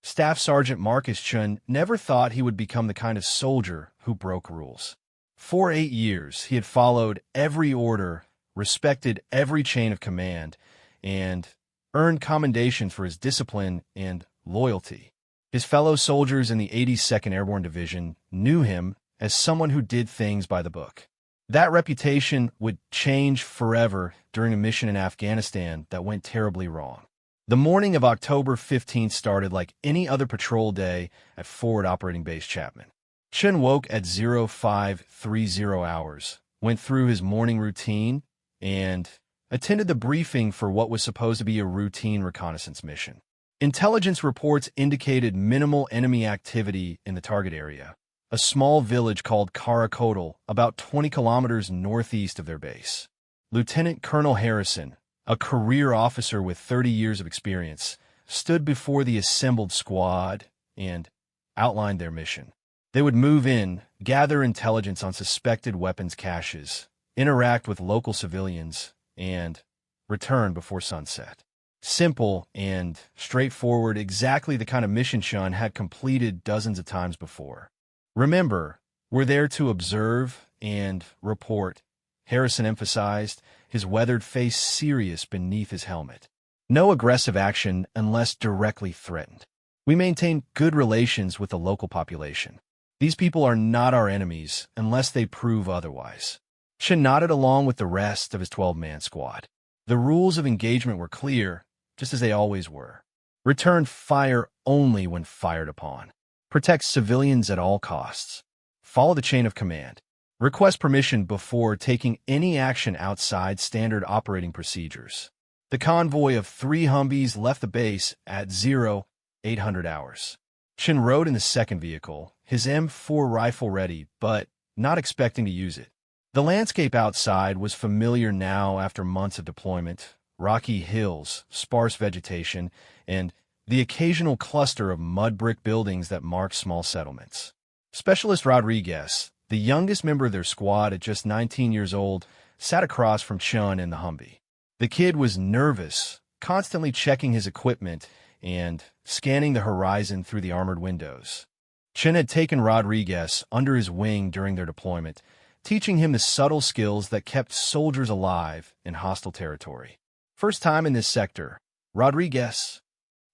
Staff Sergeant Marcus Chun never thought he would become the kind of soldier who broke rules. For 8 years, he had followed every order, respected every chain of command, and earned commendations for his discipline and loyalty. His fellow soldiers in the 82nd Airborne Division knew him as someone who did things by the book. That reputation would change forever during a mission in Afghanistan that went terribly wrong. The morning of October 15th started like any other patrol day at Forward Operating Base Chapman. Chun woke at 0530 hours, went through his morning routine, and attended the briefing for what was supposed to be a routine reconnaissance mission. Intelligence reports indicated minimal enemy activity in the target area, a small village called Karakotal, about 20 kilometers northeast of their base. Lieutenant Colonel Harrison, a career officer with 30 years of experience, stood before the assembled squad and outlined their mission. They would move in, gather intelligence on suspected weapons caches, interact with local civilians, and return before sunset. Simple and straightforward, exactly the kind of mission Chun had completed dozens of times before. Remember, we're there to observe and report, Harrison emphasized, his weathered face serious beneath his helmet. No aggressive action unless directly threatened. We maintain good relations with the local population. These people are not our enemies unless they prove otherwise. Chun nodded along with the rest of his 12-man squad. The rules of engagement were clear, just as they always were. Return fire only when fired upon. Protect civilians at all costs. Follow the chain of command. Request permission before taking any action outside standard operating procedures. The convoy of 3 Humvees left the base at 0800 hours. Chun rode in the second vehicle, his M4 rifle ready, but not expecting to use it. The landscape outside was familiar now after months of deployment: rocky hills, sparse vegetation, and the occasional cluster of mud brick buildings that marked small settlements. Specialist Rodriguez, the youngest member of their squad at just 19 years old, sat across from Chun in the Humvee. The kid was nervous, constantly checking his equipment and scanning the horizon through the armored windows. Chun had taken Rodriguez under his wing during their deployment, teaching him the subtle skills that kept soldiers alive in hostile territory. First time in this sector, Rodriguez?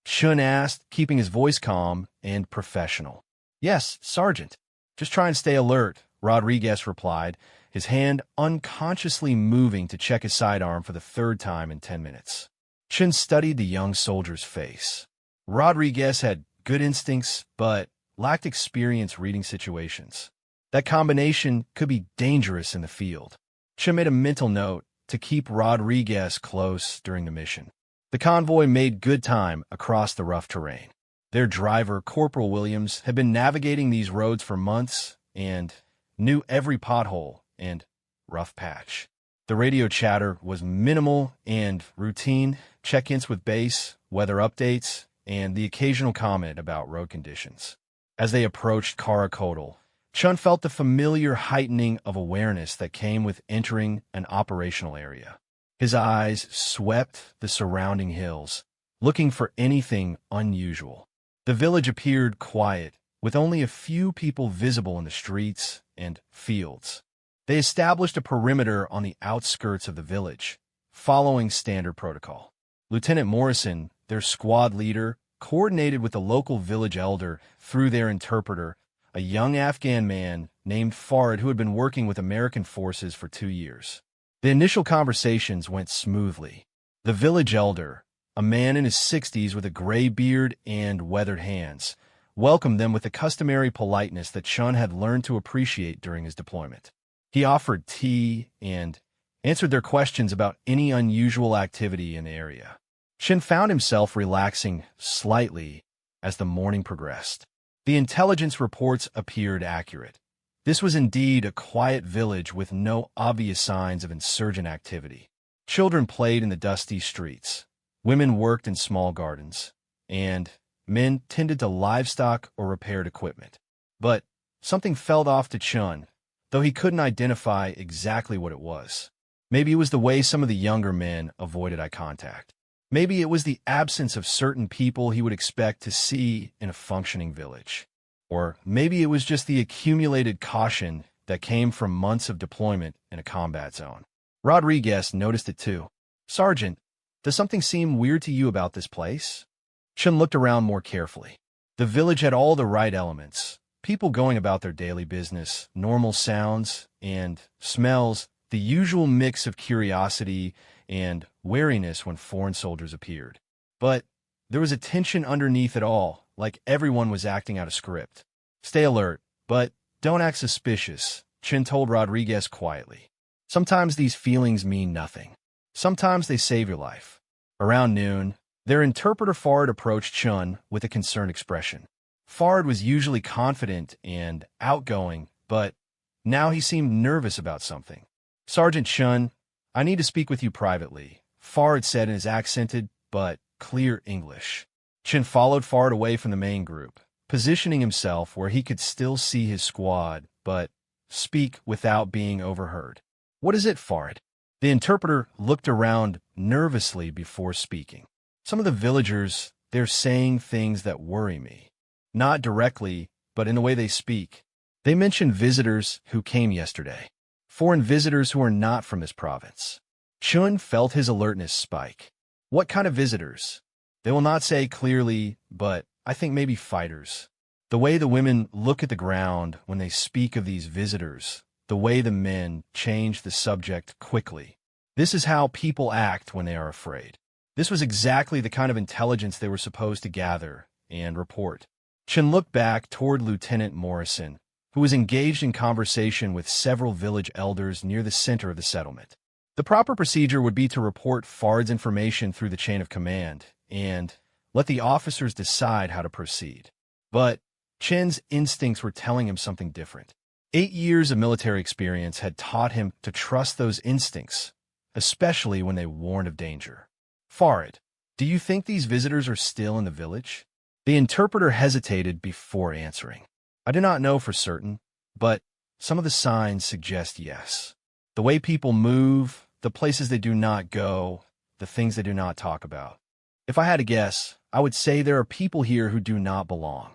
Chun asked, keeping his voice calm and professional. Yes, Sergeant. Just try and stay alert, Rodriguez replied, his hand unconsciously moving to check his sidearm for the 3rd time in 10 minutes. Chun studied the young soldier's face. Rodriguez had good instincts, but lacked experience reading situations. That combination could be dangerous in the field. Chun made a mental note to keep Rodriguez close during the mission. The convoy made good time across the rough terrain. Their driver, Corporal Williams, had been navigating these roads for months and knew every pothole and rough patch. The radio chatter was minimal and routine: check-ins with base, weather updates, and the occasional comment about road conditions. As they approached Karakotal, Chun felt the familiar heightening of awareness that came with entering an operational area. His eyes swept the surrounding hills, looking for anything unusual. The village appeared quiet, with only a few people visible in the streets and fields. They established a perimeter on the outskirts of the village, following standard protocol. Lieutenant Morrison, their squad leader, coordinated with the local village elder through their interpreter, a young Afghan man named Farid who had been working with American forces for 2 years. The initial conversations went smoothly. The village elder, a man in his 60s with a gray beard and weathered hands, welcomed them with the customary politeness that Chun had learned to appreciate during his deployment. He offered tea and answered their questions about any unusual activity in the area. Chun found himself relaxing slightly as the morning progressed. The intelligence reports appeared accurate. This was indeed a quiet village with no obvious signs of insurgent activity. Children played in the dusty streets. Women worked in small gardens, and men tended to livestock or repaired equipment. But something felt off to Chun, though he couldn't identify exactly what it was. Maybe it was the way some of the younger men avoided eye contact. Maybe it was the absence of certain people he would expect to see in a functioning village. Or maybe it was just the accumulated caution that came from months of deployment in a combat zone. Rodriguez noticed it too. "Sergeant, does something seem weird to you about this place?" Chun looked around more carefully. The village had all the right elements. People going about their daily business, normal sounds and smells, the usual mix of curiosity and wariness when foreign soldiers appeared. But there was a tension underneath it all, like everyone was acting out a script. "Stay alert, but don't act suspicious," Chin told Rodriguez quietly. "Sometimes these feelings mean nothing. Sometimes they save your life." Around noon, their interpreter Fard approached Chun with a concerned expression. Fard was usually confident and outgoing, but now he seemed nervous about something. "Sergeant Chun, I need to speak with you privately," Fard said in his accented but clear English. Chin followed Fard away from the main group, positioning himself where he could still see his squad, but speak without being overheard. "What is it, Fard?" The interpreter looked around nervously before speaking. "Some of the villagers, they're saying things that worry me. Not directly, but in the way they speak. They mentioned visitors who came yesterday. Foreign visitors who are not from this province." Chun felt his alertness spike. "What kind of visitors?" "They will not say clearly, but I think maybe fighters. The way the women look at the ground when they speak of these visitors, the way the men change the subject quickly. This is how people act when they are afraid." This was exactly the kind of intelligence they were supposed to gather and report. Chin looked back toward Lieutenant Morrison, who was engaged in conversation with several village elders near the center of the settlement. The proper procedure would be to report Fard's information through the chain of command and let the officers decide how to proceed. But Chin's instincts were telling him something different. 8 years of military experience had taught him to trust those instincts, especially when they warned of danger. "Fard, do you think these visitors are still in the village?" The interpreter hesitated before answering. "I do not know for certain, but some of the signs suggest yes. The way people move, the places they do not go, the things they do not talk about. If I had to guess, I would say there are people here who do not belong."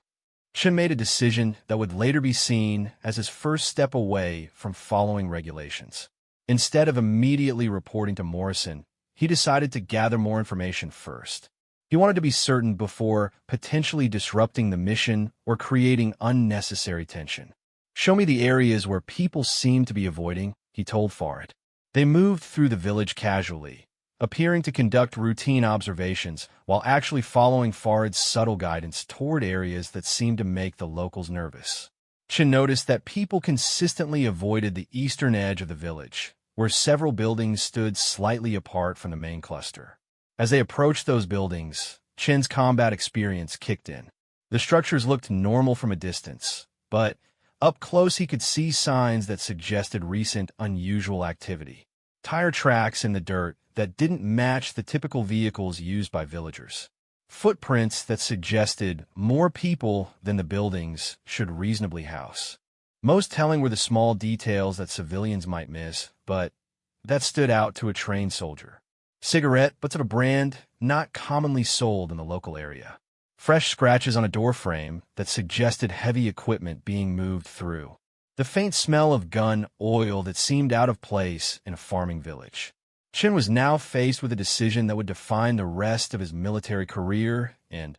Chin made a decision that would later be seen as his first step away from following regulations. Instead of immediately reporting to Morrison, he decided to gather more information first. He wanted to be certain before potentially disrupting the mission or creating unnecessary tension. "Show me the areas where people seem to be avoiding," he told Fard. They moved through the village casually, appearing to conduct routine observations while actually following Fard's subtle guidance toward areas that seemed to make the locals nervous. Chin noticed that people consistently avoided the eastern edge of the village, where several buildings stood slightly apart from the main cluster. As they approached those buildings, Chin's combat experience kicked in. The structures looked normal from a distance, but up close he could see signs that suggested recent unusual activity. Tire tracks in the dirt that didn't match the typical vehicles used by villagers. Footprints that suggested more people than the buildings should reasonably house. Most telling were the small details that civilians might miss, but that stood out to a trained soldier. Cigarette butts of a brand not commonly sold in the local area. Fresh scratches on a door frame that suggested heavy equipment being moved through. The faint smell of gun oil that seemed out of place in a farming village. Chin was now faced with a decision that would define the rest of his military career and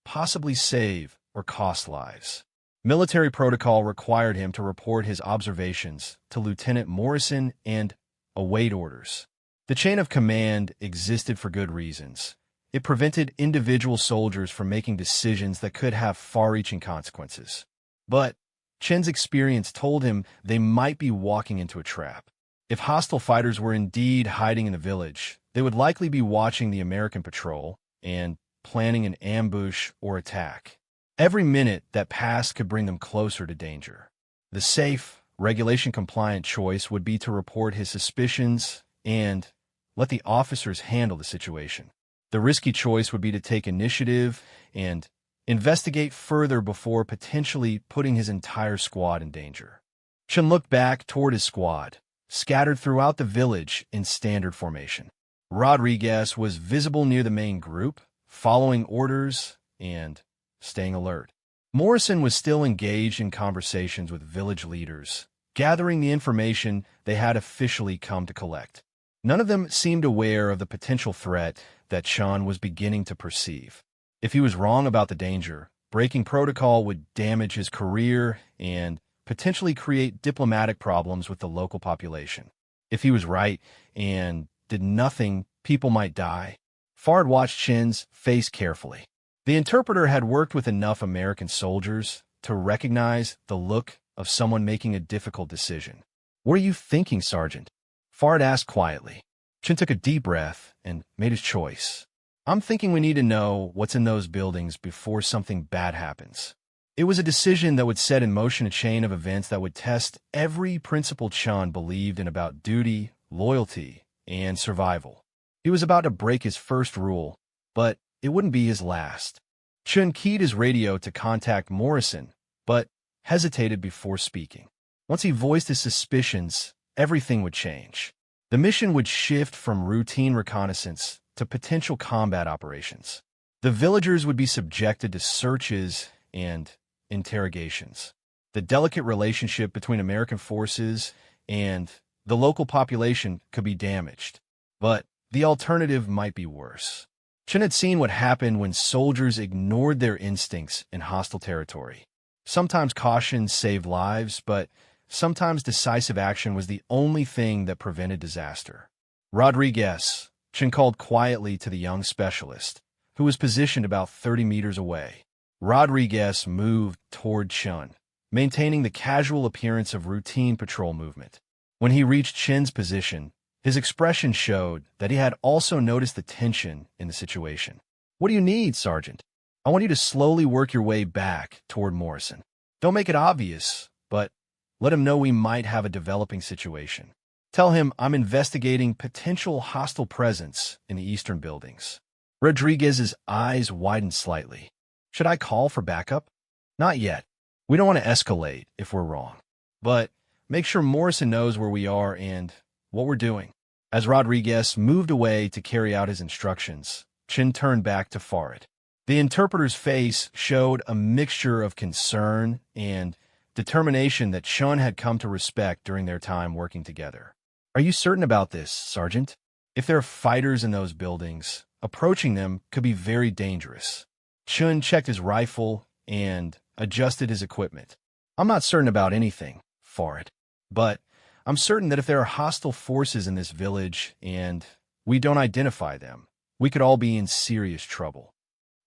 possibly save or cost lives. Military protocol required him to report his observations to Lieutenant Morrison and await orders. The chain of command existed for good reasons. It prevented individual soldiers from making decisions that could have far-reaching consequences. But Chin's experience told him they might be walking into a trap. If hostile fighters were indeed hiding in the village, they would likely be watching the American patrol and planning an ambush or attack. Every minute that passed could bring them closer to danger. The safe, regulation-compliant choice would be to report his suspicions and let the officers handle the situation. The risky choice would be to take initiative and investigate further before potentially putting his entire squad in danger. Chun looked back toward his squad, scattered throughout the village in standard formation. Rodriguez was visible near the main group, following orders and staying alert. Morrison was still engaged in conversations with village leaders, gathering the information they had officially come to collect. None of them seemed aware of the potential threat that Sean was beginning to perceive. If he was wrong about the danger, breaking protocol would damage his career and potentially create diplomatic problems with the local population. If he was right and did nothing, people might die. Fard watched Chin's face carefully. The interpreter had worked with enough American soldiers to recognize the look of someone making a difficult decision. "What are you thinking, Sergeant?" Fard asked quietly. Chin took a deep breath and made his choice. "I'm thinking we need to know what's in those buildings before something bad happens." It was a decision that would set in motion a chain of events that would test every principle Chun believed in about duty, loyalty, and survival. He was about to break his first rule, but it wouldn't be his last. Chun keyed his radio to contact Morrison, but hesitated before speaking. Once he voiced his suspicions, everything would change. The mission would shift from routine reconnaissance to potential combat operations. The villagers would be subjected to searches and interrogations. The delicate relationship between American forces and the local population could be damaged, but the alternative might be worse. Chen had seen what happened when soldiers ignored their instincts in hostile territory. Sometimes caution saved lives, but sometimes decisive action was the only thing that prevented disaster. "Rodriguez," Chen called quietly to the young specialist, who was positioned about 30 meters away. Rodriguez moved toward Chen, maintaining the casual appearance of routine patrol movement. When he reached Chen's position, his expression showed that he had also noticed the tension in the situation. "What do you need, Sergeant?" "I want you to slowly work your way back toward Morrison. Don't make it obvious, but let him know we might have a developing situation. Tell him I'm investigating potential hostile presence in the eastern buildings." Rodriguez's eyes widened slightly. "Should I call for backup?" "Not yet. We don't want to escalate if we're wrong. But make sure Morrison knows where we are and what we're doing." As Rodriguez moved away to carry out his instructions, Chin turned back to Farid. The interpreter's face showed a mixture of concern and determination that Chun had come to respect during their time working together. "Are you certain about this, Sergeant? If there are fighters in those buildings, approaching them could be very dangerous." Chun checked his rifle and adjusted his equipment. "I'm not certain about anything, Farid, but I'm certain that if there are hostile forces in this village and we don't identify them, we could all be in serious trouble."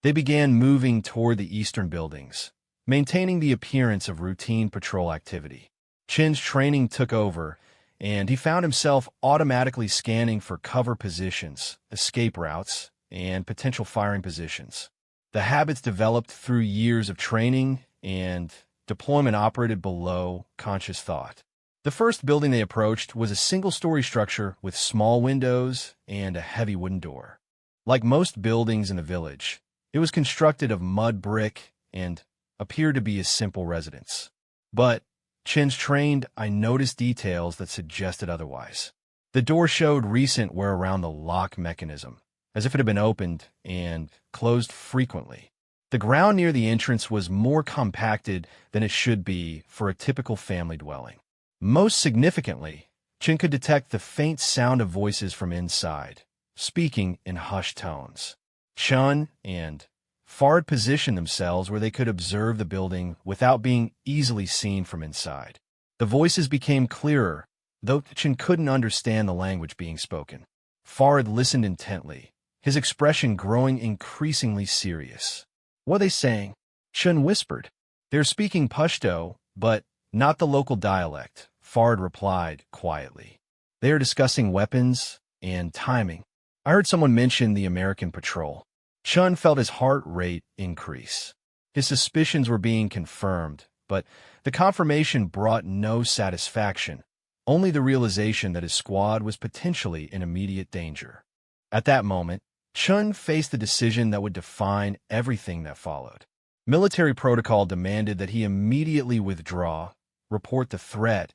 They began moving toward the eastern buildings, maintaining the appearance of routine patrol activity. Chin's training took over, and he found himself automatically scanning for cover positions, escape routes, and potential firing positions. The habits developed through years of training and deployment operated below conscious thought. The first building they approached was a single-story structure with small windows and a heavy wooden door. Like most buildings in the village, it was constructed of mud brick and appeared to be a simple residence. But Chin's trained eye noticed details that suggested otherwise. The door showed recent wear around the lock mechanism, as if it had been opened and closed frequently. The ground near the entrance was more compacted than it should be for a typical family dwelling. Most significantly, Chin could detect the faint sound of voices from inside, speaking in hushed tones. Chun and Fard positioned themselves where they could observe the building without being easily seen from inside. The voices became clearer, though Chin couldn't understand the language being spoken. Fard listened intently, his expression growing increasingly serious. "What are they saying?" Chun whispered. "They're speaking Pashto, but not the local dialect," Fard replied quietly. "They are discussing weapons and timing. I heard someone mention the American patrol." Chun felt his heart rate increase. His suspicions were being confirmed, but the confirmation brought no satisfaction, only the realization that his squad was potentially in immediate danger. At that moment, Chun faced the decision that would define everything that followed. Military protocol demanded that he immediately withdraw, report the threat,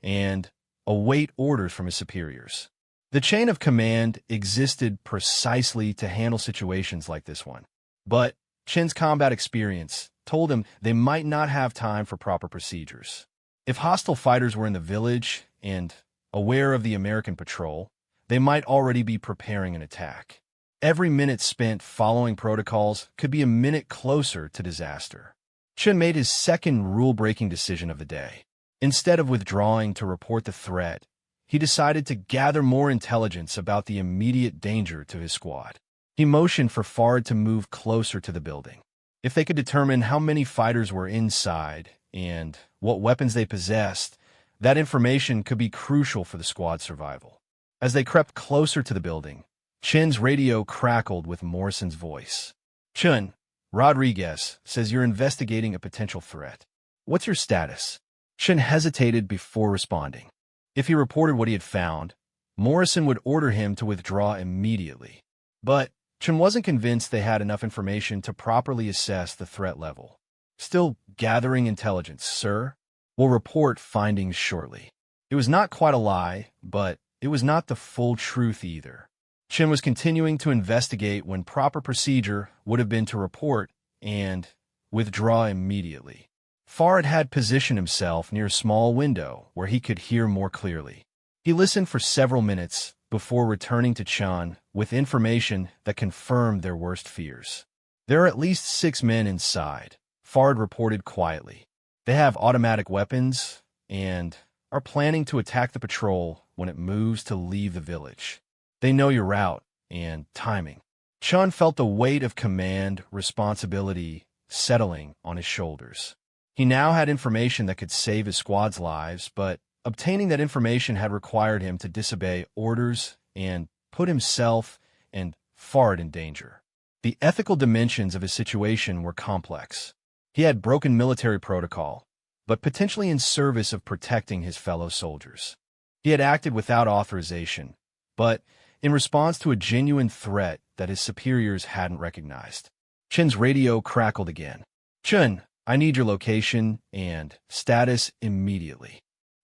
and await orders from his superiors. The chain of command existed precisely to handle situations like this one. But Chin's combat experience told him they might not have time for proper procedures. If hostile fighters were in the village and aware of the American patrol, they might already be preparing an attack. Every minute spent following protocols could be a minute closer to disaster. Chen made his second rule-breaking decision of the day. Instead of withdrawing to report the threat, he decided to gather more intelligence about the immediate danger to his squad. He motioned for Fard to move closer to the building. If they could determine how many fighters were inside and what weapons they possessed, that information could be crucial for the squad's survival. As they crept closer to the building, Chen's radio crackled with Morrison's voice. "Chen, Rodriguez says you're investigating a potential threat. What's your status?" Chen hesitated before responding. If he reported what he had found, Morrison would order him to withdraw immediately. But Chen wasn't convinced they had enough information to properly assess the threat level. "Still gathering intelligence, sir. We'll report findings shortly." It was not quite a lie, but it was not the full truth either. Chen was continuing to investigate when proper procedure would have been to report and withdraw immediately. Fard had positioned himself near a small window where he could hear more clearly. He listened for several minutes before returning to Chen with information that confirmed their worst fears. "There are at least 6 men inside," Fard reported quietly. "They have automatic weapons and are planning to attack the patrol when it moves to leave the village. They know your route and timing." Chen felt the weight of command responsibility settling on his shoulders. He now had information that could save his squad's lives, but obtaining that information had required him to disobey orders and put himself and Fard in danger. The ethical dimensions of his situation were complex. He had broken military protocol, but potentially in service of protecting his fellow soldiers. He had acted without authorization, but in response to a genuine threat that his superiors hadn't recognized. Chen's radio crackled again. "Chen, I need your location and status immediately."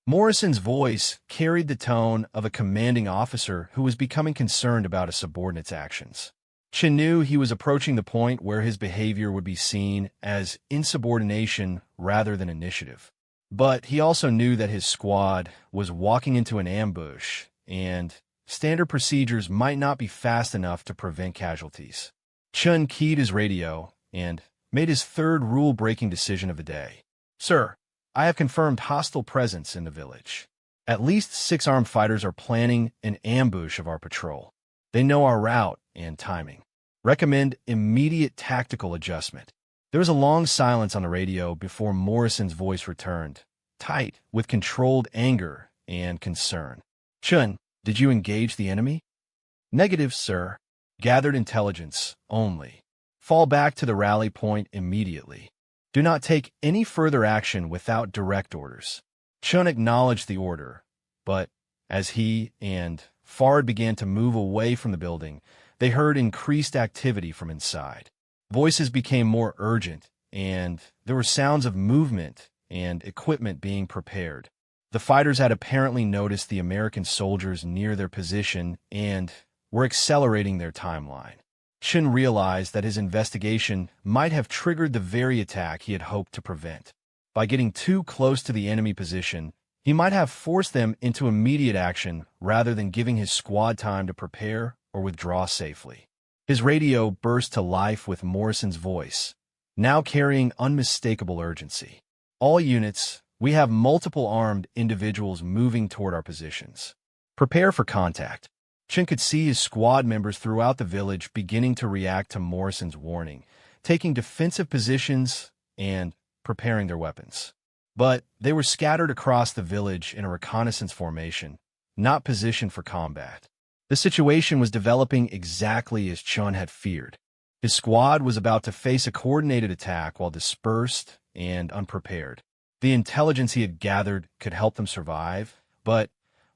Morrison's voice carried the tone of a commanding officer who was becoming concerned about a subordinate's actions. Chen knew he was approaching the point where his behavior would be seen as insubordination rather than initiative. But he also knew that his squad was walking into an ambush, and standard procedures might not be fast enough to prevent casualties. Chen keyed his radio and made his third rule-breaking decision of the day. "Sir, I have confirmed hostile presence in the village. At least 6 armed fighters are planning an ambush of our patrol. They know our route and timing. Recommend immediate tactical adjustment." There was a long silence on the radio before Morrison's voice returned, tight with controlled anger and concern. "Chen, did you engage the enemy?" "Negative, sir. Gathered intelligence only. Fall back to the rally point immediately. Do not take any further action without direct orders." Chen acknowledged the order, but as he and Fard began to move away from the building, they heard increased activity from inside. Voices became more urgent, and there were sounds of movement and equipment being prepared. The fighters had apparently noticed the American soldiers near their position and were accelerating their timeline. Chen realized that his investigation might have triggered the very attack he had hoped to prevent. By getting too close to the enemy position, he might have forced them into immediate action rather than giving his squad time to prepare or withdraw safely. His radio burst to life with Morrison's voice, now carrying unmistakable urgency. "All units, we have multiple armed individuals moving toward our positions. Prepare for contact." Chen could see his squad members throughout the village beginning to react to Morrison's warning, taking defensive positions and preparing their weapons. But they were scattered across the village in a reconnaissance formation, not positioned for combat. The situation was developing exactly as Chen had feared. His squad was about to face a coordinated attack while dispersed and unprepared. The intelligence he had gathered could help them survive, but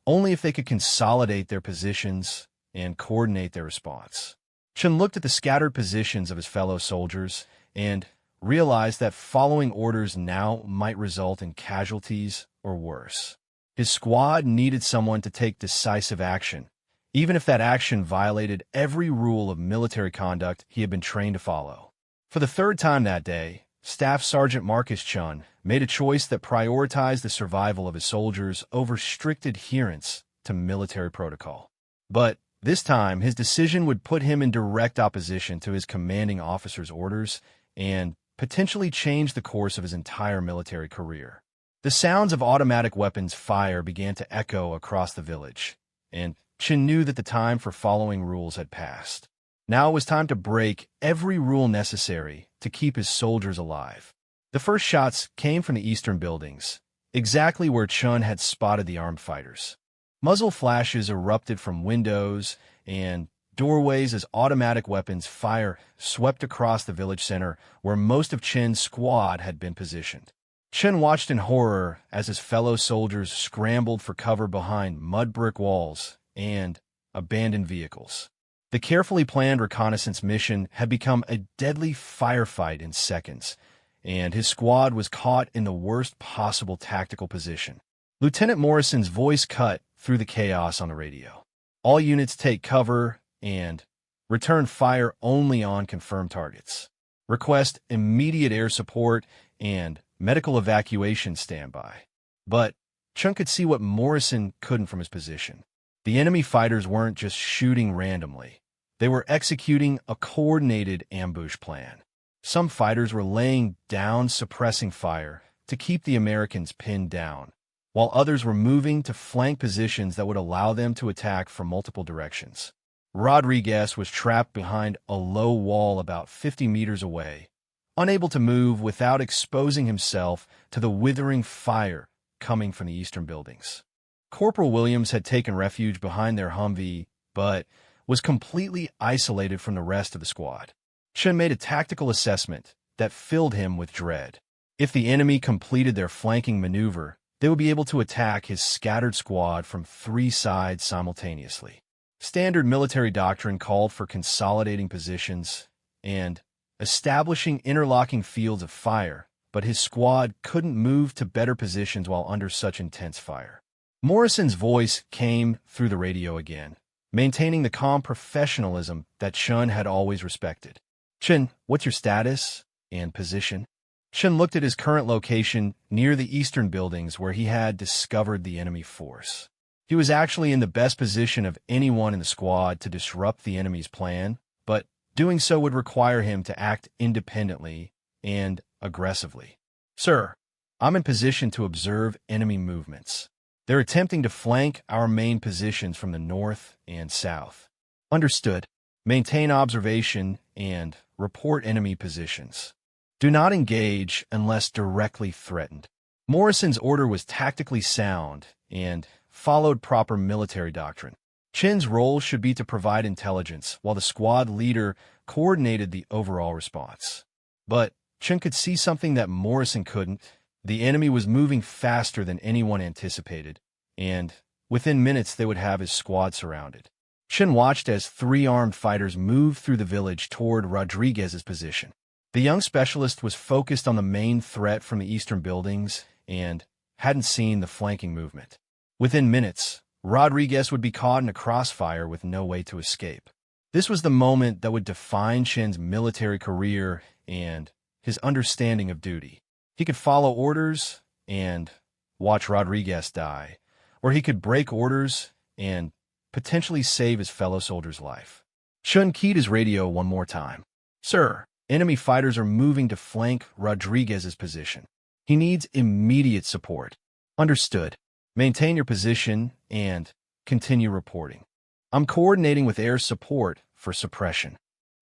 only if they could consolidate their positions and coordinate their response. Chen looked at the scattered positions of his fellow soldiers and realized that following orders now might result in casualties or worse. His squad needed someone to take decisive action, even if that action violated every rule of military conduct he had been trained to follow. For the third time that day, Staff Sergeant Marcus Chun made a choice that prioritized the survival of his soldiers over strict adherence to military protocol. But this time, his decision would put him in direct opposition to his commanding officer's orders and potentially change the course of his entire military career. The sounds of automatic weapons fire began to echo across the village, and Chin knew that the time for following rules had passed. Now it was time to break every rule necessary to keep his soldiers alive. The first shots came from the eastern buildings, exactly where Chun had spotted the armed fighters. Muzzle flashes erupted from windows and doorways as automatic weapons fire swept across the village center where most of Chin's squad had been positioned. Chin watched in horror as his fellow soldiers scrambled for cover behind mud brick walls and abandoned vehicles. The carefully planned reconnaissance mission had become a deadly firefight in seconds, and his squad was caught in the worst possible tactical position. Lieutenant Morrison's voice cut through the chaos on the radio. All units take cover and return fire only on confirmed targets. Request immediate air support and medical evacuation standby. But Chun could see what Morrison couldn't from his position. The enemy fighters weren't just shooting randomly. They were executing a coordinated ambush plan. Some fighters were laying down suppressing fire to keep the Americans pinned down, while others were moving to flank positions that would allow them to attack from multiple directions. Rodriguez was trapped behind a low wall about 50 meters away, unable to move without exposing himself to the withering fire coming from the eastern buildings. Corporal Williams had taken refuge behind their Humvee, but was completely isolated from the rest of the squad. Chun made a tactical assessment that filled him with dread. If the enemy completed their flanking maneuver, they would be able to attack his scattered squad from 3 sides simultaneously. Standard military doctrine called for consolidating positions and establishing interlocking fields of fire, but his squad couldn't move to better positions while under such intense fire. Morrison's voice came through the radio again, maintaining the calm professionalism that Chun had always respected. "Chun, what's your status and position?" Chun looked at his current location near the eastern buildings where he had discovered the enemy force. He was actually in the best position of anyone in the squad to disrupt the enemy's plan, but doing so would require him to act independently and aggressively. "Sir, I'm in position to observe enemy movements. They're attempting to flank our main positions from the north and south." "Understood. Maintain observation and report enemy positions. Do not engage unless directly threatened." Morrison's order was tactically sound and followed proper military doctrine. Chin's role should be to provide intelligence, while the squad leader coordinated the overall response. But Chin could see something that Morrison couldn't. The enemy was moving faster than anyone anticipated, and within minutes they would have his squad surrounded. Chin watched as 3 armed fighters moved through the village toward Rodriguez's position. The young specialist was focused on the main threat from the eastern buildings and hadn't seen the flanking movement. Within minutes, Rodriguez would be caught in a crossfire with no way to escape. This was the moment that would define Chin's military career and his understanding of duty. He could follow orders and watch Rodriguez die, or he could break orders and potentially save his fellow soldier's life. Chun keyed his radio one more time. "Sir, enemy fighters are moving to flank Rodriguez's position. He needs immediate support." "Understood. Maintain your position and continue reporting. I'm coordinating with air support for suppression."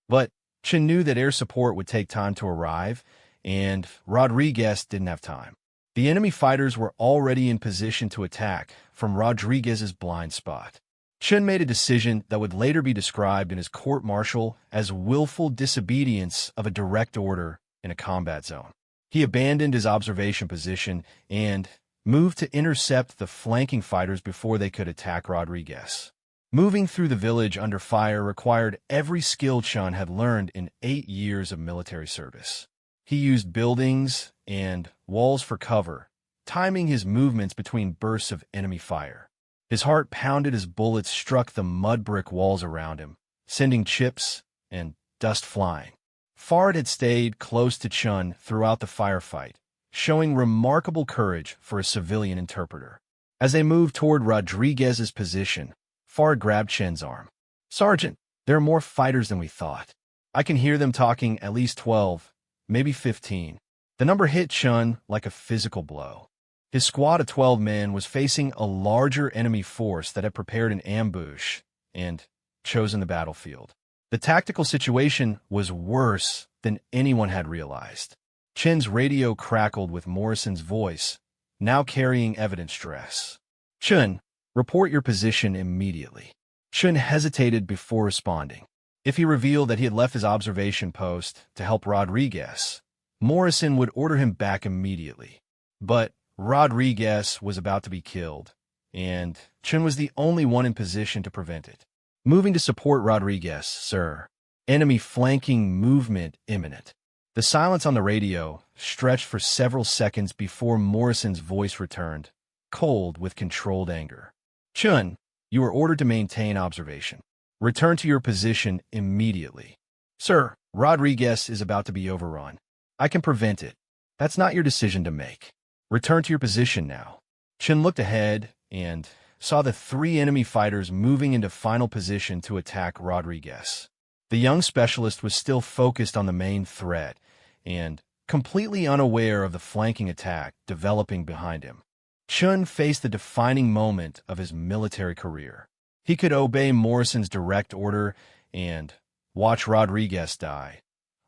But Chin knew that air support would take time to arrive, and Rodriguez didn't have time. The enemy fighters were already in position to attack from Rodriguez's blind spot. Chin made a decision that would later be described in his court-martial as willful disobedience of a direct order in a combat zone. He abandoned his observation position and moved to intercept the flanking fighters before they could attack Rodriguez. Moving through the village under fire required every skill Chun had learned in 8 years of military service. He used buildings and walls for cover, timing his movements between bursts of enemy fire. His heart pounded as bullets struck the mud brick walls around him, sending chips and dust flying. Fard had stayed close to Chun throughout the firefight, showing remarkable courage for a civilian interpreter. As they moved toward Rodriguez's position, Fard grabbed Chen's arm. "Sergeant, there are more fighters than we thought. I can hear them talking, at least 12, maybe 15. The number hit Chun like a physical blow. His squad of 12 men was facing a larger enemy force that had prepared an ambush and chosen the battlefield. The tactical situation was worse than anyone had realized. Chen's radio crackled with Morrison's voice, now carrying evidence stress. "Chun, report your position immediately." Chun hesitated before responding. If he revealed that he had left his observation post to help Rodriguez, Morrison would order him back immediately. But Rodriguez was about to be killed, and Chun was the only one in position to prevent it. "Moving to support Rodriguez, sir. Enemy flanking movement imminent." The silence on the radio stretched for several seconds before Morrison's voice returned, cold with controlled anger. "Chun, you are ordered to maintain observation. Return to your position immediately." "Sir, Rodriguez is about to be overrun. I can prevent it. That's not your decision to make. Return to your position now." Chun looked ahead and saw the 3 enemy fighters moving into final position to attack Rodriguez. The young specialist was still focused on the main threat and completely unaware of the flanking attack developing behind him. Chun faced the defining moment of his military career. He could obey Morrison's direct order and watch Rodriguez die,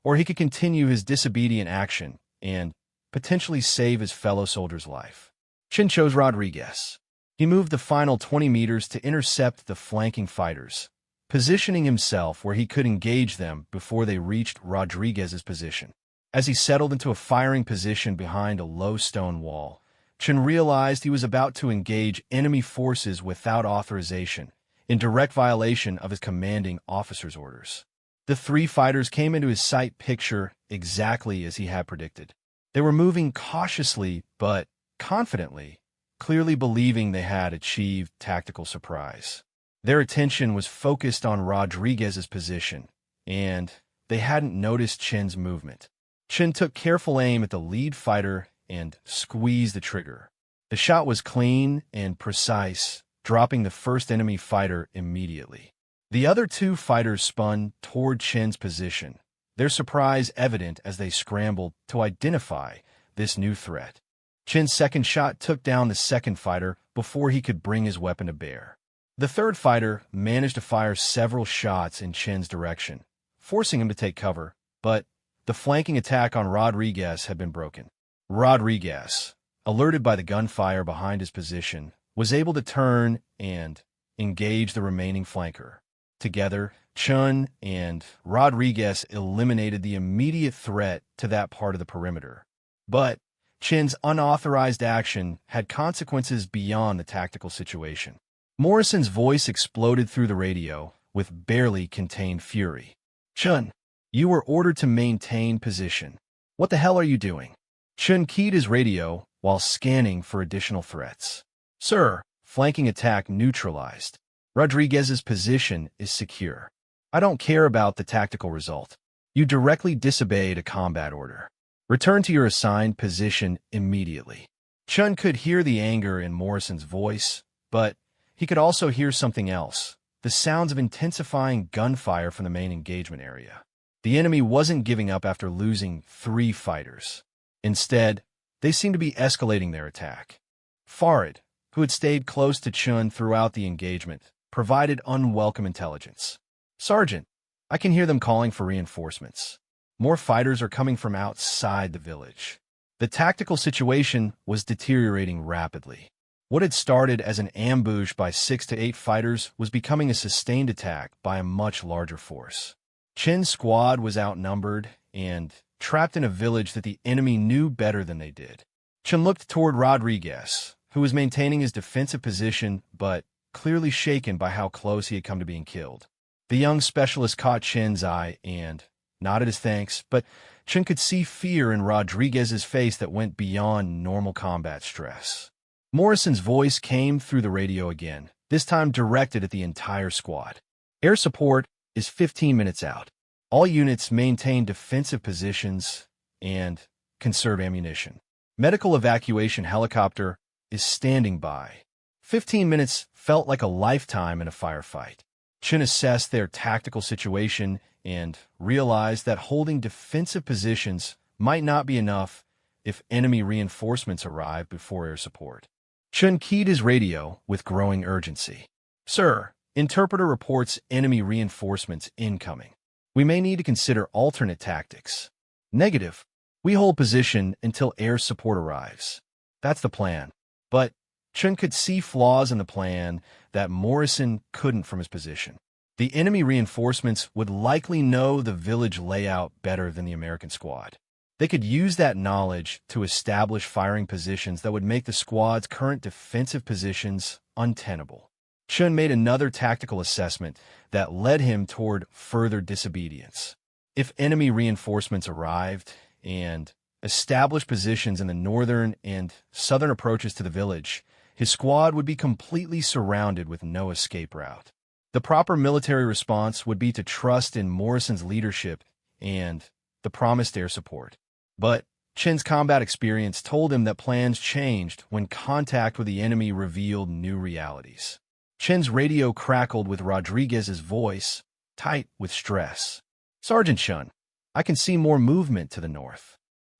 or he could continue his disobedient action and potentially save his fellow soldier's life. Chun chose Rodriguez. He moved the final 20 meters to intercept the flanking fighters, positioning himself where he could engage them before they reached Rodriguez's position. As he settled into a firing position behind a low stone wall, Chun realized he was about to engage enemy forces without authorization, in direct violation of his commanding officer's orders. The 3 fighters came into his sight picture exactly as he had predicted. They were moving cautiously but confidently, clearly believing they had achieved tactical surprise. Their attention was focused on Rodriguez's position, and they hadn't noticed Chen's movement. Chen took careful aim at the lead fighter and squeezed the trigger. The shot was clean and precise, dropping the first enemy fighter immediately. The other 2 fighters spun toward Chen's position, their surprise evident as they scrambled to identify this new threat. Chen's second shot took down the second fighter before he could bring his weapon to bear. The third fighter managed to fire several shots in Chen's direction, forcing him to take cover, but the flanking attack on Rodriguez had been broken. Rodriguez, alerted by the gunfire behind his position, was able to turn and engage the remaining flanker. Together, Chun and Rodriguez eliminated the immediate threat to that part of the perimeter. But Chen's unauthorized action had consequences beyond the tactical situation. Morrison's voice exploded through the radio with barely contained fury. "Chun, you were ordered to maintain position. What the hell are you doing?" Chun keyed his radio while scanning for additional threats. "Sir, flanking attack neutralized. Rodriguez's position is secure. I don't care about the tactical result. You directly disobeyed a combat order. Return to your assigned position immediately." Chun could hear the anger in Morrison's voice, but he could also hear something else, the sounds of intensifying gunfire from the main engagement area. The enemy wasn't giving up after losing 3 fighters. Instead, they seemed to be escalating their attack. Farid, who had stayed close to Chun throughout the engagement, provided unwelcome intelligence. "Sergeant, I can hear them calling for reinforcements. More fighters are coming from outside the village." The tactical situation was deteriorating rapidly. What had started as an ambush by 6 to 8 fighters was becoming a sustained attack by a much larger force. Chen's squad was outnumbered and trapped in a village that the enemy knew better than they did. Chen looked toward Rodriguez, who was maintaining his defensive position but clearly shaken by how close he had come to being killed. The young specialist caught Chen's eye and nodded his thanks, but Chen could see fear in Rodriguez's face that went beyond normal combat stress. Morrison's voice came through the radio again, this time directed at the entire squad. Air support is 15 minutes out. All units maintain defensive positions and conserve ammunition. Medical evacuation helicopter is standing by. 15 minutes felt like a lifetime in a firefight. Chen assessed their tactical situation and realized that holding defensive positions might not be enough if enemy reinforcements arrive before air support. Chen keyed his radio with growing urgency. "Sir, interpreter reports enemy reinforcements incoming. We may need to consider alternate tactics." "Negative. We hold position until air support arrives." That's the plan. But Chen could see flaws in the plan that Morrison couldn't from his position. The enemy reinforcements would likely know the village layout better than the American squad. They could use that knowledge to establish firing positions that would make the squad's current defensive positions untenable. Chen made another tactical assessment that led him toward further disobedience. If enemy reinforcements arrived and established positions in the northern and southern approaches to the village, his squad would be completely surrounded with no escape route. The proper military response would be to trust in Morrison's leadership and the promised air support. But Chen's combat experience told him that plans changed when contact with the enemy revealed new realities. Chen's radio crackled with Rodriguez's voice, tight with stress. "Sergeant Chen, I can see more movement to the north.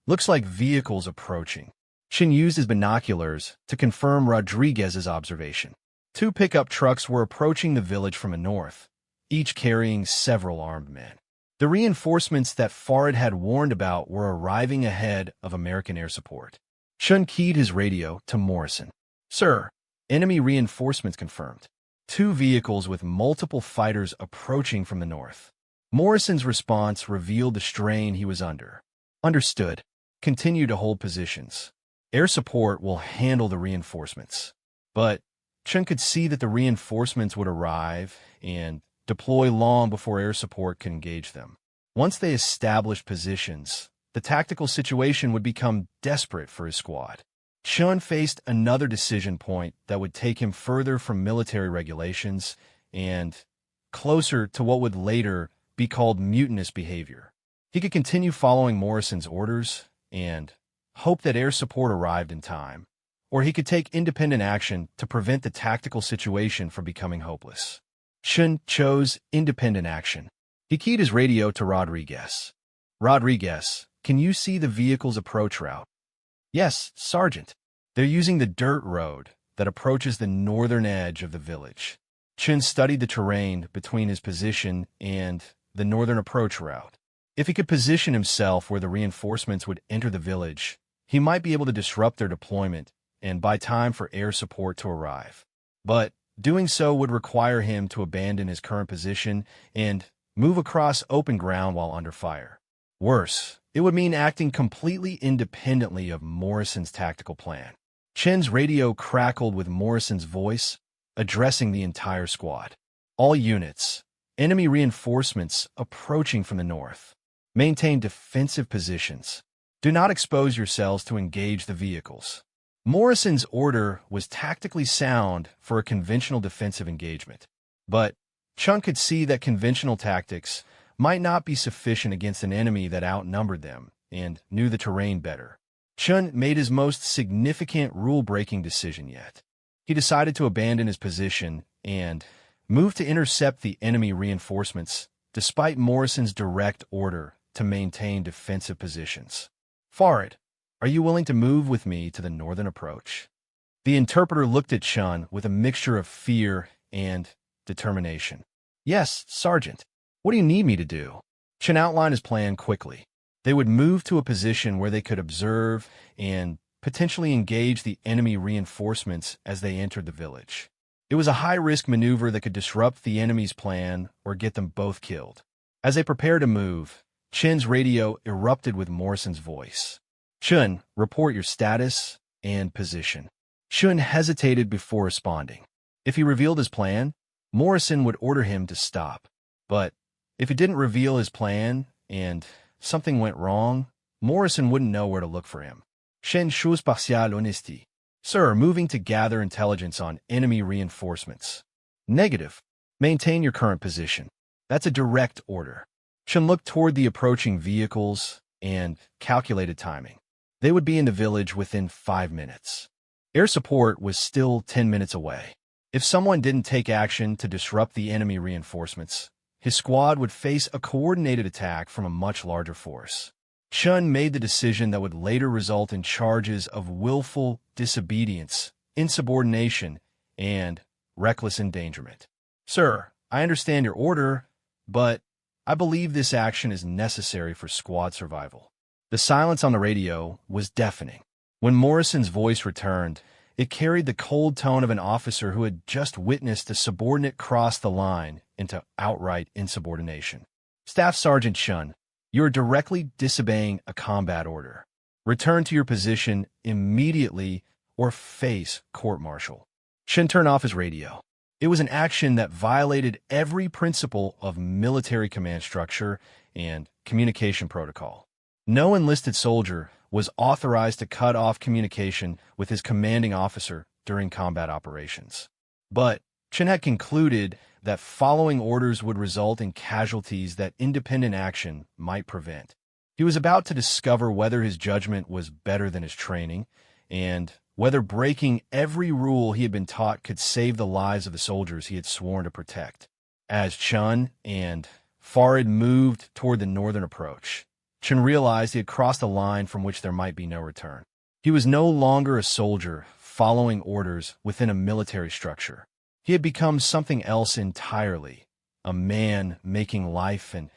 Looks like vehicles approaching." Chen used his binoculars to confirm Rodriguez's observation. 2 pickup trucks were approaching the village from the north, each carrying several armed men. The reinforcements that Farid had warned about were arriving ahead of American air support. Chen keyed his radio to Morrison. "Sir, enemy reinforcements confirmed. 2 vehicles with multiple fighters approaching from the north." Morrison's response revealed the strain he was under. "Understood. Continue to hold positions. Air support will handle the reinforcements." But Chen could see that the reinforcements would arrive and deploy long before air support could engage them. Once they established positions, the tactical situation would become desperate for his squad. Chen faced another decision point that would take him further from military regulations and closer to what would later be called mutinous behavior. He could continue following Morrison's orders and hope that air support arrived in time, or he could take independent action to prevent the tactical situation from becoming hopeless. Chen chose independent action. He keyed his radio to Rodriguez. "Rodriguez, can you see the vehicle's approach route?" "Yes, Sergeant. They're using the dirt road that approaches the northern edge of the village." Chen studied the terrain between his position and the northern approach route. If he could position himself where the reinforcements would enter the village, he might be able to disrupt their deployment and buy time for air support to arrive. But doing so would require him to abandon his current position and move across open ground while under fire. Worse, it would mean acting completely independently of Morrison's tactical plan. Chen's radio crackled with Morrison's voice, addressing the entire squad. "All units, enemy reinforcements approaching from the north. Maintain defensive positions. Do not expose yourselves to engage the vehicles." Morrison's order was tactically sound for a conventional defensive engagement, but Chen could see that conventional tactics might not be sufficient against an enemy that outnumbered them and knew the terrain better. Chen made his most significant rule-breaking decision yet. He decided to abandon his position and move to intercept the enemy reinforcements, despite Morrison's direct order to maintain defensive positions. "Farid, are you willing to move with me to the northern approach?" The interpreter looked at Chen with a mixture of fear and determination. "Yes, Sergeant. What do you need me to do?" Chen outlined his plan quickly. They would move to a position where they could observe and potentially engage the enemy reinforcements as they entered the village. It was a high-risk maneuver that could disrupt the enemy's plan or get them both killed. As they prepared to move, Chen's radio erupted with Morrison's voice. "Chen, report your status and position." Chen hesitated before responding. If he revealed his plan, Morrison would order him to stop. But if he didn't reveal his plan and something went wrong, Morrison wouldn't know where to look for him. Chen chose partial honesty. Sir, moving to gather intelligence on enemy reinforcements. Negative. Maintain your current position. That's a direct order. Chen looked toward the approaching vehicles and calculated timing. They would be in the village within 5 minutes. Air support was still 10 minutes away. If someone didn't take action to disrupt the enemy reinforcements, his squad would face a coordinated attack from a much larger force. Chun made the decision that would later result in charges of willful disobedience, insubordination, and reckless endangerment. Sir, I understand your order, but I believe this action is necessary for squad survival. The silence on the radio was deafening. When Morrison's voice returned, it carried the cold tone of an officer who had just witnessed a subordinate cross the line into outright insubordination. Staff Sergeant Chun, you are directly disobeying a combat order. Return to your position immediately or face court-martial. Chun turned off his radio. It was an action that violated every principle of military command structure and communication protocol. No enlisted soldier was authorized to cut off communication with his commanding officer during combat operations. But Chen had concluded that following orders would result in casualties that independent action might prevent. He was about to discover whether his judgment was better than his training, and whether breaking every rule he had been taught could save the lives of the soldiers he had sworn to protect. As Chun and Farid moved toward the northern approach, Chen realized he had crossed a line from which there might be no return. He was no longer a soldier following orders within a military structure. He had become something else entirely, a man making life and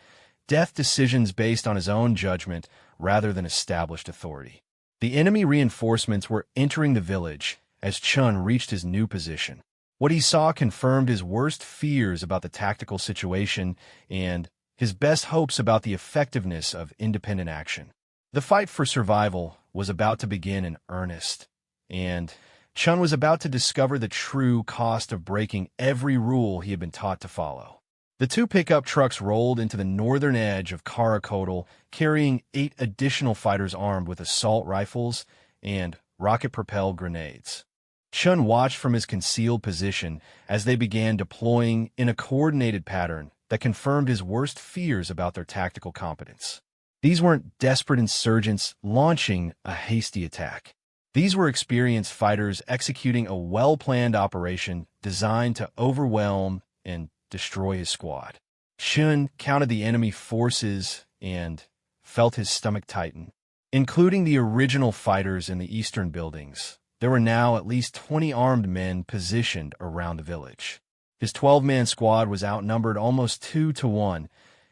death decisions based on his own judgment rather than established authority. The enemy reinforcements were entering the village as Chun reached his new position. What he saw confirmed his worst fears about the tactical situation and his best hopes about the effectiveness of independent action. The fight for survival was about to begin in earnest, and Chun was about to discover the true cost of breaking every rule he had been taught to follow. The 2 pickup trucks rolled into the northern edge of Karakotal, carrying 8 additional fighters armed with assault rifles and rocket-propelled grenades. Chun watched from his concealed position as they began deploying in a coordinated pattern that confirmed his worst fears about their tactical competence. These weren't desperate insurgents launching a hasty attack. These were experienced fighters executing a well-planned operation designed to overwhelm and destroy his squad. Chun counted the enemy forces and felt his stomach tighten. Including the original fighters in the eastern buildings, there were now at least 20 armed men positioned around the village. His 12-man squad was outnumbered almost 2-1,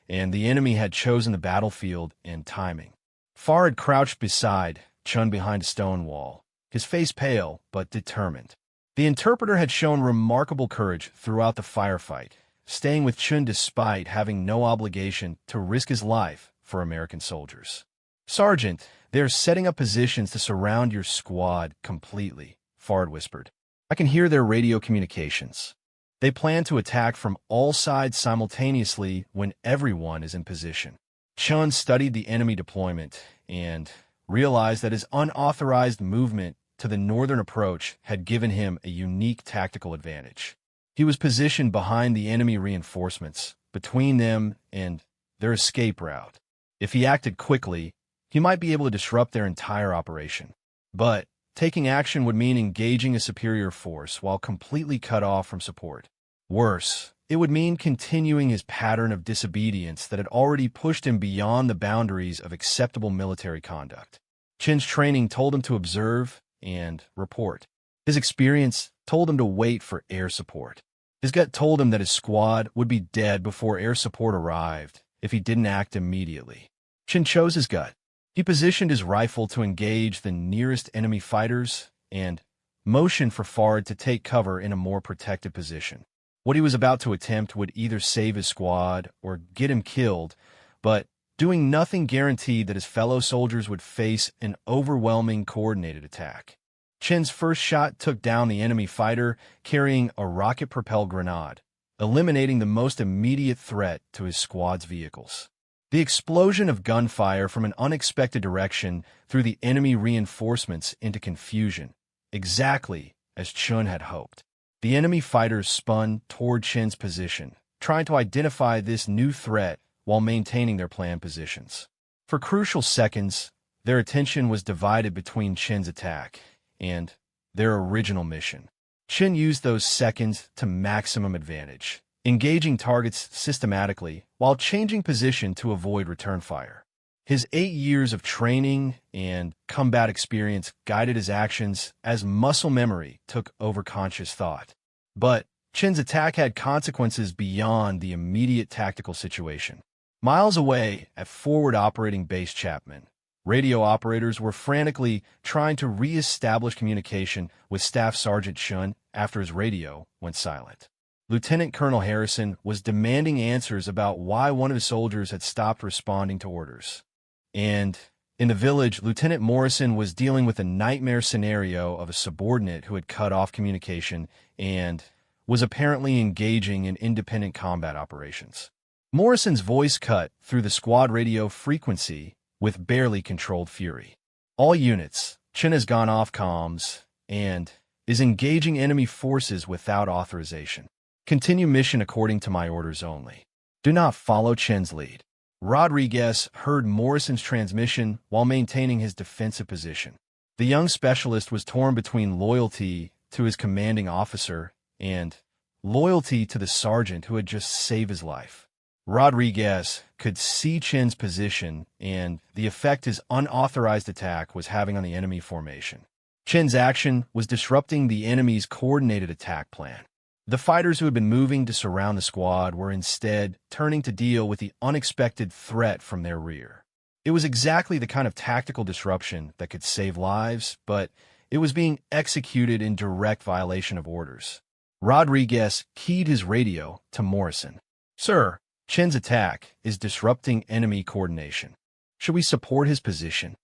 and the enemy had chosen the battlefield and timing. Farid crouched beside Chun behind a stone wall, his face pale but determined. The interpreter had shown remarkable courage throughout the firefight, staying with Chun despite having no obligation to risk his life for American soldiers. Sergeant, they're setting up positions to surround your squad completely, Farid whispered. I can hear their radio communications. They plan to attack from all sides simultaneously when everyone is in position. Chun studied the enemy deployment and realized that his unauthorized movement to the northern approach had given him a unique tactical advantage. He was positioned behind the enemy reinforcements, between them and their escape route. If he acted quickly, he might be able to disrupt their entire operation. But taking action would mean engaging a superior force while completely cut off from support. Worse, it would mean continuing his pattern of disobedience that had already pushed him beyond the boundaries of acceptable military conduct. Chin's training told him to observe and report. His experience told him to wait for air support. His gut told him that his squad would be dead before air support arrived if he didn't act immediately. Chin chose his gut. He positioned his rifle to engage the nearest enemy fighters and motioned for Farid to take cover in a more protected position. What he was about to attempt would either save his squad or get him killed, but doing nothing guaranteed that his fellow soldiers would face an overwhelming coordinated attack. Chin's first shot took down the enemy fighter carrying a rocket-propelled grenade, eliminating the most immediate threat to his squad's vehicles. The explosion of gunfire from an unexpected direction threw the enemy reinforcements into confusion, exactly as Chun had hoped. The enemy fighters spun toward Chin's position, trying to identify this new threat while maintaining their planned positions. For crucial seconds, their attention was divided between Chin's attack and their original mission. Chin used those seconds to maximum advantage, engaging targets systematically while changing position to avoid return fire. His 8 years of training and combat experience guided his actions as muscle memory took over conscious thought. But Chin's attack had consequences beyond the immediate tactical situation. Miles away at Forward Operating Base Chapman, radio operators were frantically trying to re-establish communication with Staff Sergeant Chun after his radio went silent. Lieutenant Colonel Harrison was demanding answers about why one of his soldiers had stopped responding to orders. And in the village, Lieutenant Morrison was dealing with a nightmare scenario of a subordinate who had cut off communication and was apparently engaging in independent combat operations. Morrison's voice cut through the squad radio frequency with barely controlled fury. All units, Chin has gone off comms and is engaging enemy forces without authorization. Continue mission according to my orders only. Do not follow Chin's lead. Rodriguez heard Morrison's transmission while maintaining his defensive position. The young specialist was torn between loyalty to his commanding officer and loyalty to the sergeant who had just saved his life. Rodriguez could see Chin's position and the effect his unauthorized attack was having on the enemy formation. Chin's action was disrupting the enemy's coordinated attack plan. The fighters who had been moving to surround the squad were instead turning to deal with the unexpected threat from their rear. It was exactly the kind of tactical disruption that could save lives, but it was being executed in direct violation of orders. Rodriguez keyed his radio to Morrison. "Sir, Chin's attack is disrupting enemy coordination. Should we support his position?"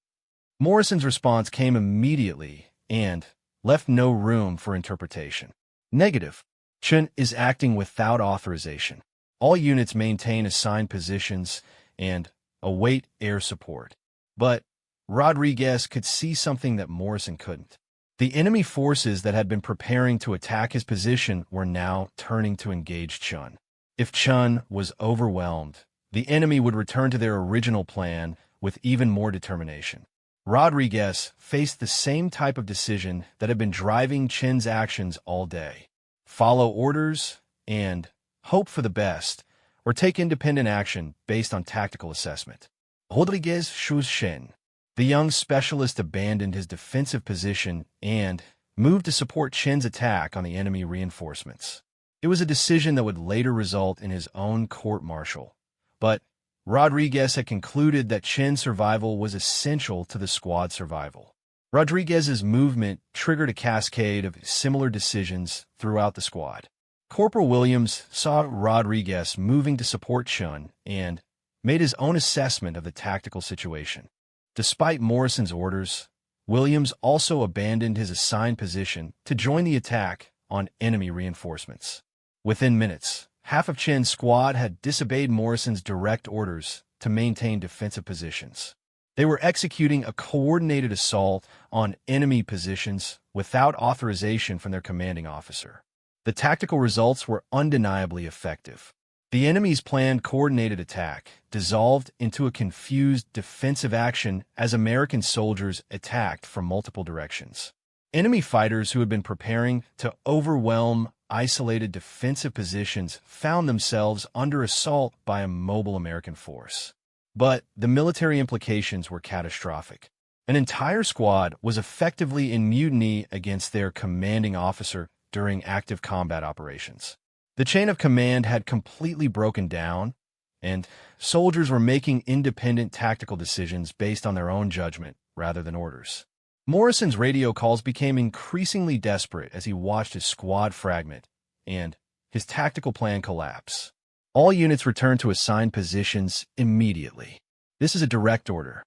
Morrison's response came immediately and left no room for interpretation. "Negative. Chin is acting without authorization. All units maintain assigned positions and await air support." But Rodriguez could see something that Morrison couldn't. The enemy forces that had been preparing to attack his position were now turning to engage Chun. If Chun was overwhelmed, the enemy would return to their original plan with even more determination. Rodriguez faced the same type of decision that had been driving Chin's actions all day. Follow orders and hope for the best, or take independent action based on tactical assessment. Rodriguez chose Chin. The young specialist abandoned his defensive position and moved to support Chin's attack on the enemy reinforcements. It was a decision that would later result in his own court-martial, but Rodriguez had concluded that Chin's survival was essential to the squad's survival. Rodriguez's movement triggered a cascade of similar decisions throughout the squad. Corporal Williams saw Rodriguez moving to support Chun and made his own assessment of the tactical situation. Despite Morrison's orders, Williams also abandoned his assigned position to join the attack on enemy reinforcements. Within minutes, half of Chin's squad had disobeyed Morrison's direct orders to maintain defensive positions. They were executing a coordinated assault on enemy positions without authorization from their commanding officer. The tactical results were undeniably effective. The enemy's planned coordinated attack dissolved into a confused defensive action as American soldiers attacked from multiple directions. Enemy fighters who had been preparing to overwhelm isolated defensive positions found themselves under assault by a mobile American force. But the military implications were catastrophic. An entire squad was effectively in mutiny against their commanding officer during active combat operations. The chain of command had completely broken down, and soldiers were making independent tactical decisions based on their own judgment rather than orders. Morrison's radio calls became increasingly desperate as he watched his squad fragment and his tactical plan collapse. All units returned to assigned positions immediately. This is a direct order.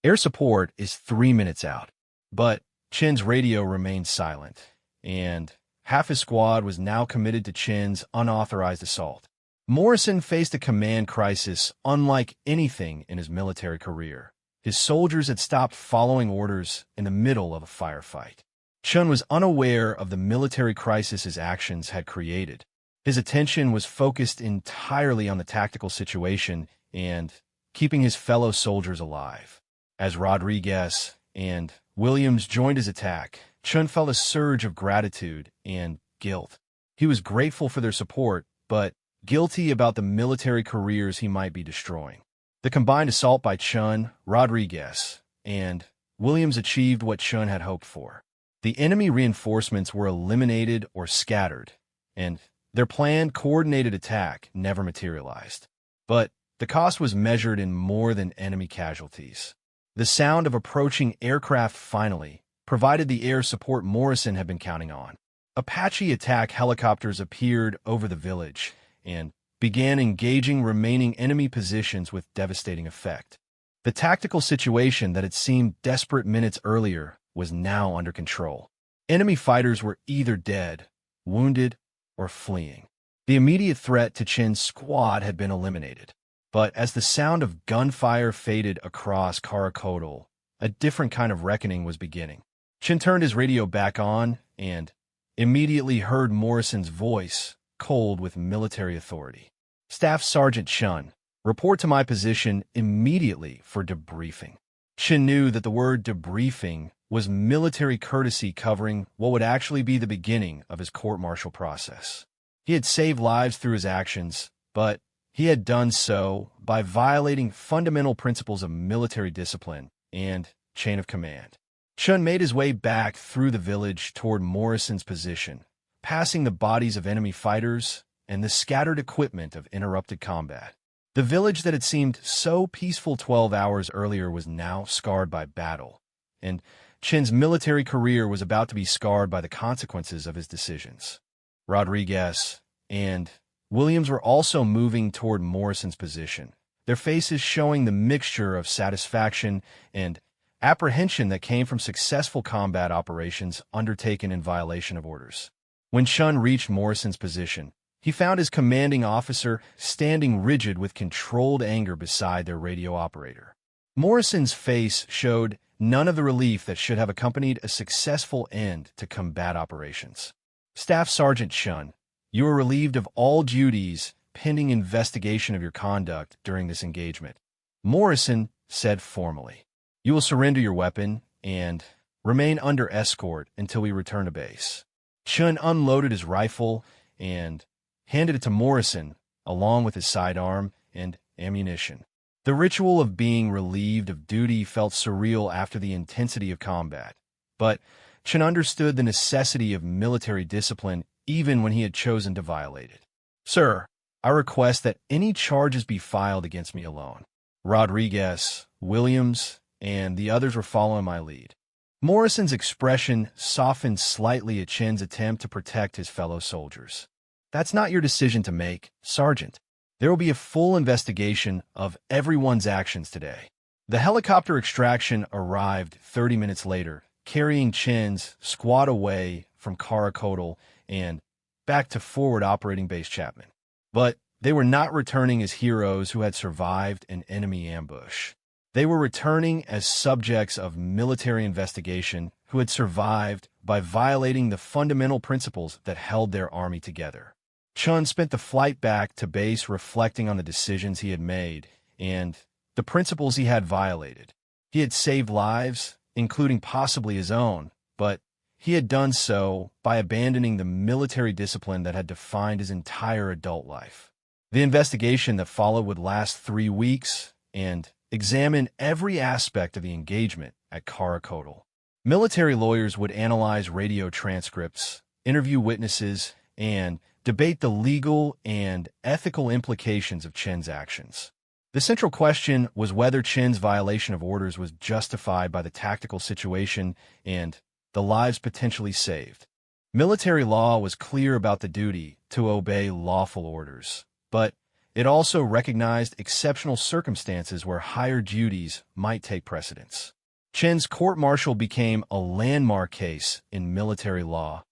Air support is 3 minutes out. But Chin's radio remained silent, and half his squad was now committed to Chin's unauthorized assault. Morrison faced a command crisis unlike anything in his military career. His soldiers had stopped following orders in the middle of a firefight. Chun was unaware of the military crisis his actions had created. His attention was focused entirely on the tactical situation and keeping his fellow soldiers alive. As Rodriguez and Williams joined his attack, Chun felt a surge of gratitude and guilt. He was grateful for their support, but guilty about the military careers he might be destroying. The combined assault by Chun, Rodriguez, and Williams achieved what Chun had hoped for. The enemy reinforcements were eliminated or scattered, and their planned coordinated attack never materialized. But the cost was measured in more than enemy casualties. The sound of approaching aircraft finally provided the air support Morrison had been counting on. Apache attack helicopters appeared over the village and began engaging remaining enemy positions with devastating effect. The tactical situation that had seemed desperate minutes earlier was now under control. Enemy fighters were either dead, wounded, or fleeing. The immediate threat to Chin's squad had been eliminated. But as the sound of gunfire faded across Karakotl, a different kind of reckoning was beginning. Chin turned his radio back on and immediately heard Morrison's voice, cold with military authority. Staff Sergeant Chun, report to my position immediately for debriefing. Chin knew that the word debriefing was military courtesy covering what would actually be the beginning of his court-martial process. He had saved lives through his actions, but he had done so by violating fundamental principles of military discipline and chain of command. Chun made his way back through the village toward Morrison's position, passing the bodies of enemy fighters and the scattered equipment of interrupted combat. The village that had seemed so peaceful 12 hours earlier was now scarred by battle, and Chin's military career was about to be scarred by the consequences of his decisions. Rodriguez and Williams were also moving toward Morrison's position, their faces showing the mixture of satisfaction and apprehension that came from successful combat operations undertaken in violation of orders. When Chun reached Morrison's position, he found his commanding officer standing rigid with controlled anger beside their radio operator. Morrison's face showed none of the relief that should have accompanied a successful end to combat operations. Staff Sergeant Chun, you are relieved of all duties pending investigation of your conduct during this engagement. Morrison said formally. You will surrender your weapon and remain under escort until we return to base. Chun unloaded his rifle and handed it to Morrison, along with his sidearm and ammunition. The ritual of being relieved of duty felt surreal after the intensity of combat, but Chun understood the necessity of military discipline even when he had chosen to violate it. Sir, I request that any charges be filed against me alone. Rodriguez, Williams, and the others were following my lead. Morrison's expression softened slightly at Chin's attempt to protect his fellow soldiers. That's not your decision to make, Sergeant. There will be a full investigation of everyone's actions today. The helicopter extraction arrived 30 minutes later, carrying Chin's squad away from Karakotl and back to forward operating base Chapman. But they were not returning as heroes who had survived an enemy ambush. They were returning as subjects of military investigation who had survived by violating the fundamental principles that held their army together. Chun spent the flight back to base reflecting on the decisions he had made and the principles he had violated. He had saved lives, including possibly his own, but he had done so by abandoning the military discipline that had defined his entire adult life. The investigation that followed would last 3 weeks and examine every aspect of the engagement at Karakotl. Military lawyers would analyze radio transcripts, interview witnesses, and debate the legal and ethical implications of Chin's actions. The central question was whether Chin's violation of orders was justified by the tactical situation and the lives potentially saved. Military law was clear about the duty to obey lawful orders, but it also recognized exceptional circumstances where higher duties might take precedence. Chin's court-martial became a landmark case in military law,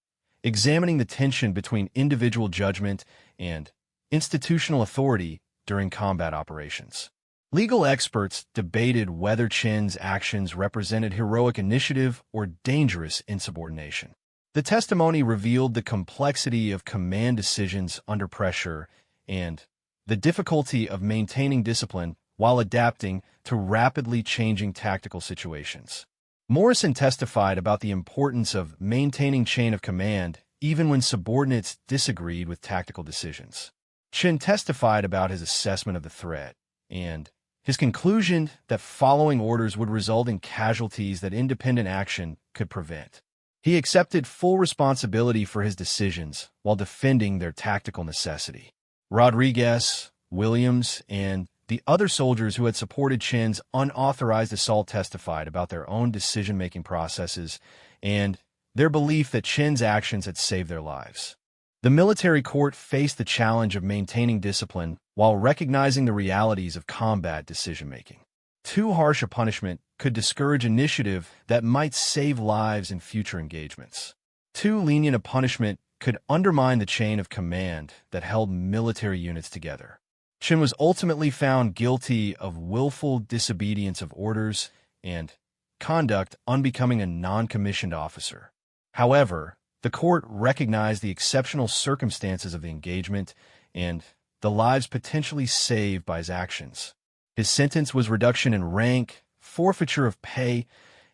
examining the tension between individual judgment and institutional authority during combat operations. Legal experts debated whether Chin's actions represented heroic initiative or dangerous insubordination. The testimony revealed the complexity of command decisions under pressure and the difficulty of maintaining discipline while adapting to rapidly changing tactical situations. Morrison testified about the importance of maintaining chain of command even when subordinates disagreed with tactical decisions. Chin testified about his assessment of the threat and his conclusion that following orders would result in casualties that independent action could prevent. He accepted full responsibility for his decisions while defending their tactical necessity. Rodriguez, Williams, and the other soldiers who had supported Chin's unauthorized assault testified about their own decision-making processes and their belief that Chin's actions had saved their lives. The military court faced the challenge of maintaining discipline while recognizing the realities of combat decision-making. Too harsh a punishment could discourage initiative that might save lives in future engagements. Too lenient a punishment could undermine the chain of command that held military units together. Chin was ultimately found guilty of willful disobedience of orders and conduct unbecoming a non-commissioned officer. However, the court recognized the exceptional circumstances of the engagement and the lives potentially saved by his actions. His sentence was reduction in rank, forfeiture of pay,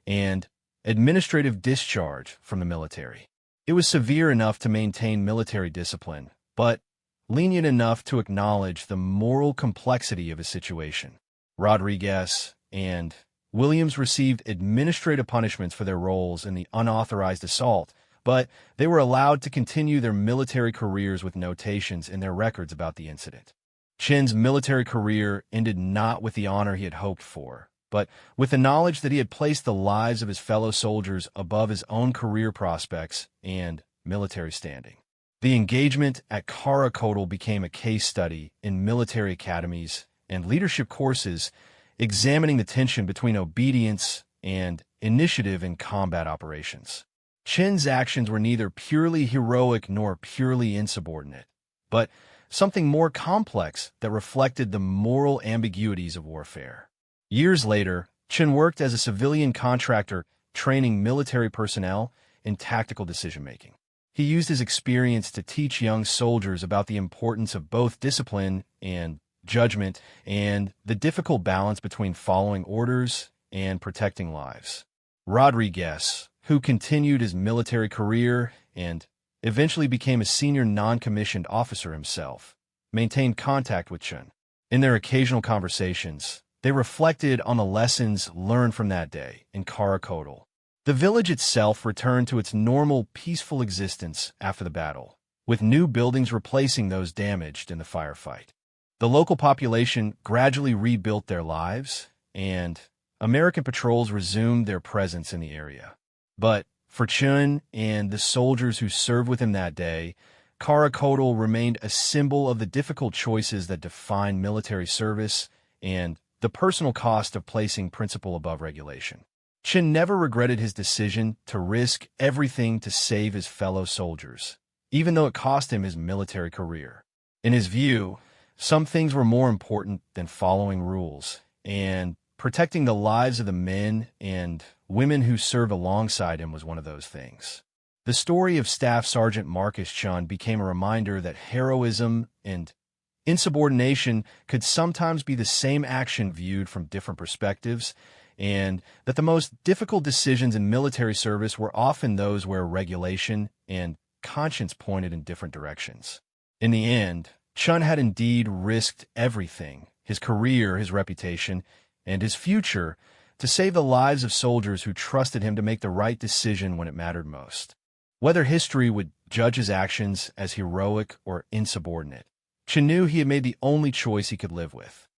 and administrative discharge from the military. It was severe enough to maintain military discipline, but lenient enough to acknowledge the moral complexity of his situation. Rodriguez and Williams received administrative punishments for their roles in the unauthorized assault, but they were allowed to continue their military careers with notations in their records about the incident. Chin's military career ended not with the honor he had hoped for, but with the knowledge that he had placed the lives of his fellow soldiers above his own career prospects and military standing. The engagement at Karakotl became a case study in military academies and leadership courses, examining the tension between obedience and initiative in combat operations. Chin's actions were neither purely heroic nor purely insubordinate, but something more complex that reflected the moral ambiguities of warfare. Years later, Chin worked as a civilian contractor training military personnel in tactical decision-making. He used his experience to teach young soldiers about the importance of both discipline and judgment and the difficult balance between following orders and protecting lives. Rodriguez, who continued his military career and eventually became a senior non-commissioned officer himself, maintained contact with Chin. In their occasional conversations, they reflected on the lessons learned from that day in Karakotl. The village itself returned to its normal, peaceful existence after the battle, with new buildings replacing those damaged in the firefight. The local population gradually rebuilt their lives, and American patrols resumed their presence in the area. But for Chin and the soldiers who served with him that day, Karakotl remained a symbol of the difficult choices that define military service and the personal cost of placing principle above regulation. Chin never regretted his decision to risk everything to save his fellow soldiers, even though it cost him his military career. In his view, some things were more important than following rules, and protecting the lives of the men and women who served alongside him was one of those things. The story of Staff Sergeant Marcus Chun became a reminder that heroism and insubordination could sometimes be the same action viewed from different perspectives, and that the most difficult decisions in military service were often those where regulation and conscience pointed in different directions. In the end, Chun had indeed risked everything, his career, his reputation, and his future, to save the lives of soldiers who trusted him to make the right decision when it mattered most. Whether history would judge his actions as heroic or insubordinate, Chin knew he had made the only choice he could live with.